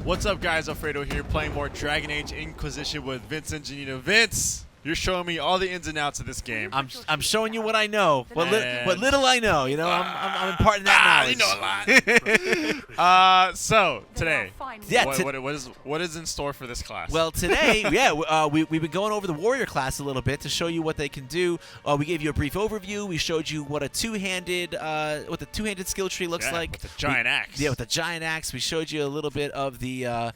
What's up, guys? Alfredo here, playing more Dragon Age Inquisition with Vince and Vince, you're showing me all the ins and outs of this game. I'm showing you what I know, what little I know. You know, I'm imparting that knowledge. You know a lot. So today, yeah, what is in store for this class? Well, today, we've been going over the warrior class a little bit to show you what they can do. We gave you a brief overview. We showed you what a two-handed skill tree looks like. With the giant axe. Yeah, with the giant axe. We showed you a little bit of the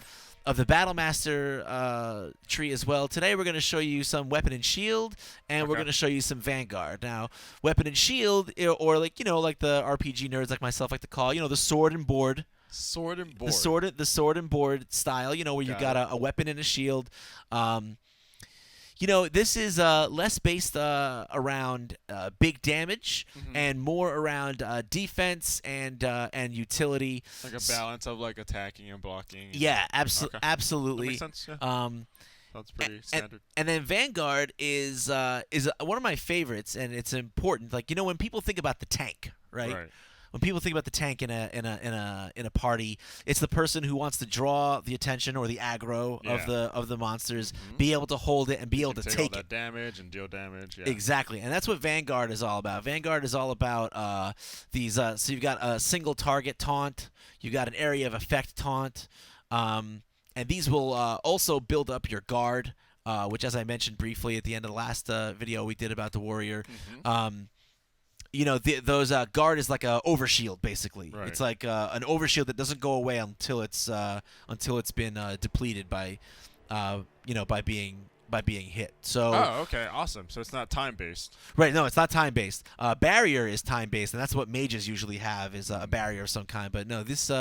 Battle Master tree as well. Today we're going to show you some weapon and shield, and we're going to show you some Vanguard. Now, weapon and shield, or like the RPG nerds like myself like to call, the sword and board. Sword and board. The sword and board style, where you got a weapon and a shield. This is less based around big damage and more around defense and utility. Like a balance of like attacking and blocking. Yeah, absolutely. That makes sense. Yeah. Sounds pretty standard. And then Vanguard is one of my favorites, and it's important. Like when people think about the tank, right? When people think about the tank in a party, it's the person who wants to draw the attention or the aggro of the monsters, be able to hold it and be able to take all that damage and deal damage. Yeah. Exactly, and that's what Vanguard is all about. Vanguard is all about these. So you've got a single target taunt, you got an area of effect taunt, and these will also build up your guard, which, as I mentioned briefly at the end of the last video we did about the warrior. Those guard is like a overshield, basically. Right. It's like an overshield that doesn't go away until it's been depleted by being hit. So. Oh, okay, awesome. So it's not time based. Right. No, it's not time based. Barrier is time based, and that's what mages usually have, is a barrier of some kind. But no, this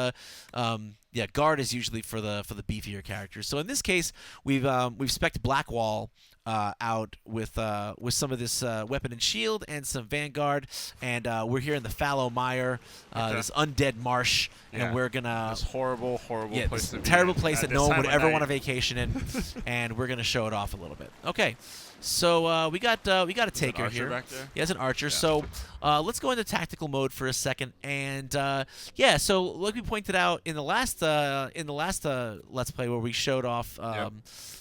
guard is usually for the beefier characters. So in this case, we've spec'd Blackwall out with some of this weapon and shield and some Vanguard, and we're here in the fallow mire, this undead marsh, and we're gonna this horrible place to be terrible in, place that no one would ever want to vacation in, and we're gonna show it off a little bit. Okay. So we got a taker here. Back there? Yeah, it's an archer. Yeah. So let's go into tactical mode for a second, and so like we pointed out in the last Let's Play where we showed off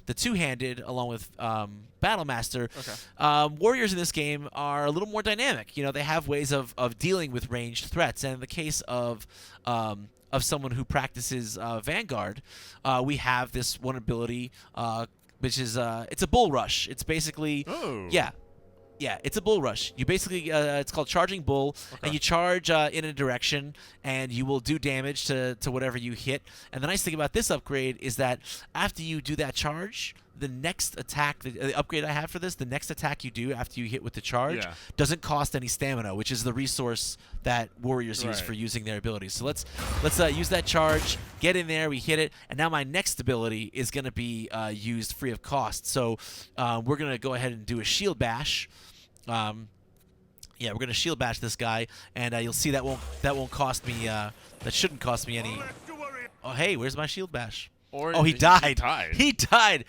the two-handed along with Battle Master. Okay. Warriors in this game are a little more dynamic. They have ways of dealing with ranged threats, and in the case of someone who practices Vanguard, we have this one ability. Which is it's a bull rush. It's basically it's a bull rush. You basically it's called charging bull, and you charge in a direction, and you will do damage to whatever you hit. And the nice thing about this upgrade is that after you do that charge, the next attack, the upgrade I have for this, the next attack you do after you hit with the charge doesn't cost any stamina, which is the resource that warriors use for using their abilities. So let's use that charge, get in there, we hit it, and now my next ability is going to be used free of cost. So we're going to go ahead and do a shield bash. We're going to shield bash this guy, and you'll see that won't cost me. That shouldn't cost me any. Oh, hey, where's my shield bash? He died. He died.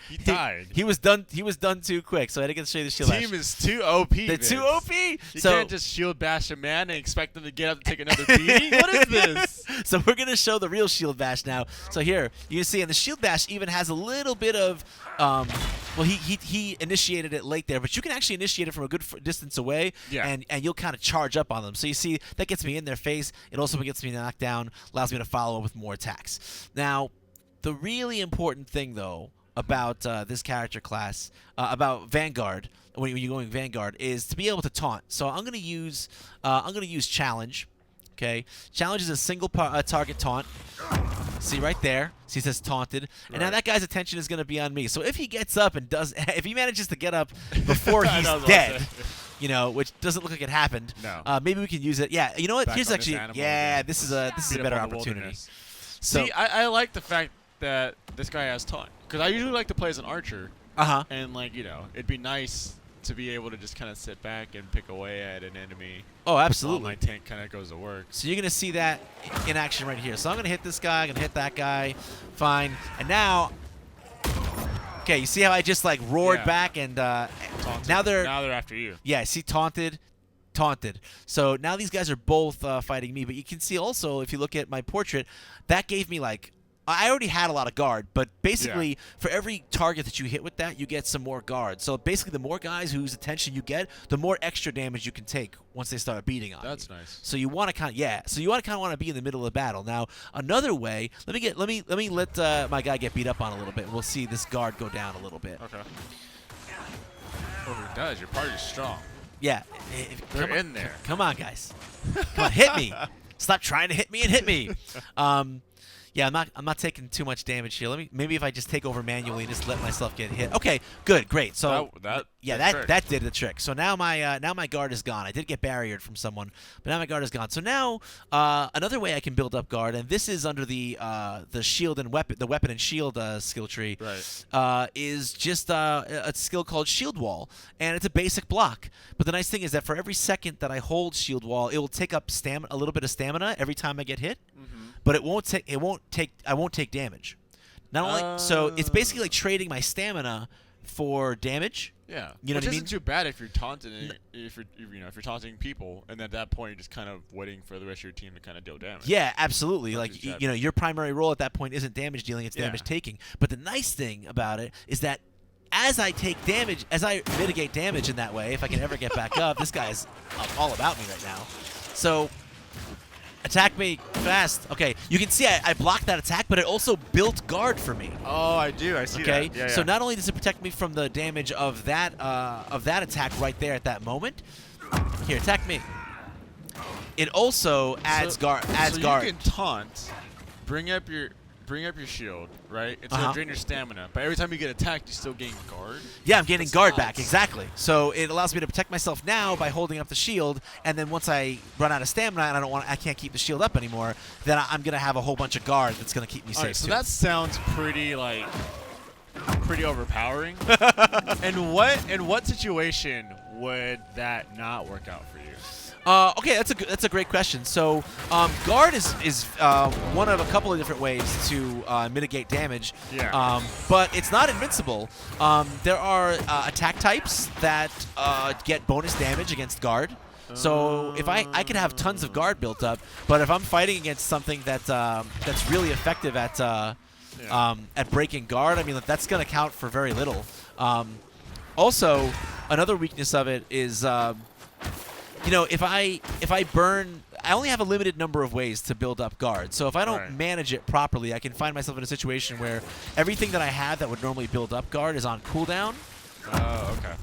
He was done. He was done too quick. So I had to get to show you the shield bash. Team is too OP. They're too OP. You can't just shield bash a man and expect them to get up and take another beating. What is this? So we're gonna show the real shield bash now. So here you can see, and the shield bash even has a little bit of. He initiated it late there, but you can actually initiate it from a good distance away, and you'll kind of charge up on them. So you see that gets me in their face. It also gets me knocked down, allows me to follow up with more attacks. Now. The really important thing, though, about this character class, about Vanguard, when you're going Vanguard, is to be able to taunt. So I'm going to use Challenge. Okay, Challenge is a single target taunt. See right there. See, it says taunted, and now that guy's attention is going to be on me. So if he gets up and if he manages to get up before he's dead. Which doesn't look like it happened. No. Maybe we can use it. Yeah, you know what? Back Here's actually this is a better opportunity. So see, I like the fact that this guy has taunt, because I usually like to play as an archer, and it'd be nice to be able to just kind of sit back and pick away at an enemy. Oh, absolutely. While my tank kind of goes to work. So you're gonna see that in action right here. So I'm gonna hit this guy, I'm gonna hit that guy, fine, and now, okay, you see how I just like roared back and now they're after you. Yeah, see, taunted. So now these guys are both fighting me, but you can see also if you look at my portrait, that gave me like I already had a lot of guard, but basically for every target that you hit with that, you get some more guard. So basically, the more guys whose attention you get, the more extra damage you can take once they start beating on you. That's nice. So you want to kind of want to be in the middle of the battle. Now, another way, let me let my guy get beat up on a little bit. We'll see this guard go down a little bit. Okay. Oh, it does. Your party's strong. Yeah. They're in there. Come on, guys. Come on, hit me. Stop trying to hit me and hit me. Yeah, I'm not taking too much damage here. Maybe if I just take over manually and just let myself get hit. Okay, good, great. So that did the trick. So now my guard is gone. I did get barriered from someone, but now my guard is gone. So now another way I can build up guard, and this is under the shield and weapon, the weapon and shield skill tree, is just a skill called Shield Wall, and it's a basic block. But the nice thing is that for every second that I hold Shield Wall, it will take up a little bit of stamina every time I get hit. But I won't take damage. Not only so it's basically like trading my stamina for damage. Yeah, you know which what I mean? isn't too bad if you're taunting, if you're taunting people, and at that point you're just kind of waiting for the rest of your team to kind of deal damage. Yeah, absolutely. Like your primary role at that point isn't damage dealing; it's damage taking. But the nice thing about it is that as I take damage, as I mitigate damage in that way, if I can ever get back up, this guy is all about me right now. So. Attack me fast. Okay, you can see I blocked that attack, but it also built guard for me. Oh, I do. I see that. Yeah, so not only does it protect me from the damage of that attack right there at that moment. Here, attack me. It also adds guard. You can taunt, bring up your shield, right? It's gonna drain your stamina, but every time you get attacked, you still gain guard. Yeah, I'm gaining guard back, exactly. So it allows me to protect myself now by holding up the shield, and then once I run out of stamina and I can't keep the shield up anymore, then I'm gonna have a whole bunch of guard that's gonna keep me safe. So that sounds pretty overpowering. And what situation would that not work out for you? Okay, that's a great question. So, guard is one of a couple of different ways to mitigate damage. Yeah. But it's not invincible. There are attack types that get bonus damage against guard. So if I could have tons of guard built up, but if I'm fighting against something that's really effective at breaking guard, I mean that's going to count for very little. Also, another weakness of it is. If I burn, I only have a limited number of ways to build up guard. So if I don't manage it properly, I can find myself in a situation where everything that I have that would normally build up guard is on cooldown. Oh, okay.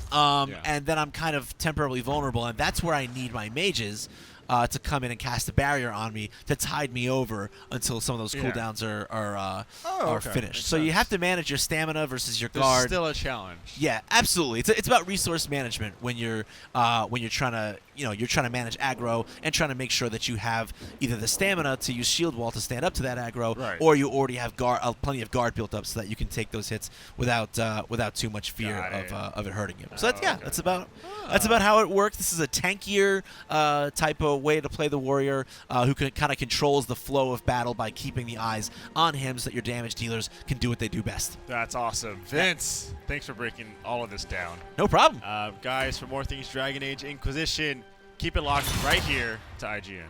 And then I'm kind of temporarily vulnerable, and that's where I need my mages to come in and cast a barrier on me to tide me over until some of those cooldowns are finished. So you have to manage your stamina versus your guard. It's still a challenge. Yeah, absolutely. It's about resource management when you're trying to manage aggro and trying to make sure that you have either the stamina to use shield wall to stand up to that aggro, or you already have plenty of guard built up so that you can take those hits without too much fear of it hurting you. So that's about how it works. This is a tankier type of way to play the warrior who kind of controls the flow of battle by keeping the eyes on him so that your damage dealers can do what they do best. That's awesome. Vince, thanks for breaking all of this down. No problem. Guys, for more things Dragon Age Inquisition, keep it locked right here to IGN.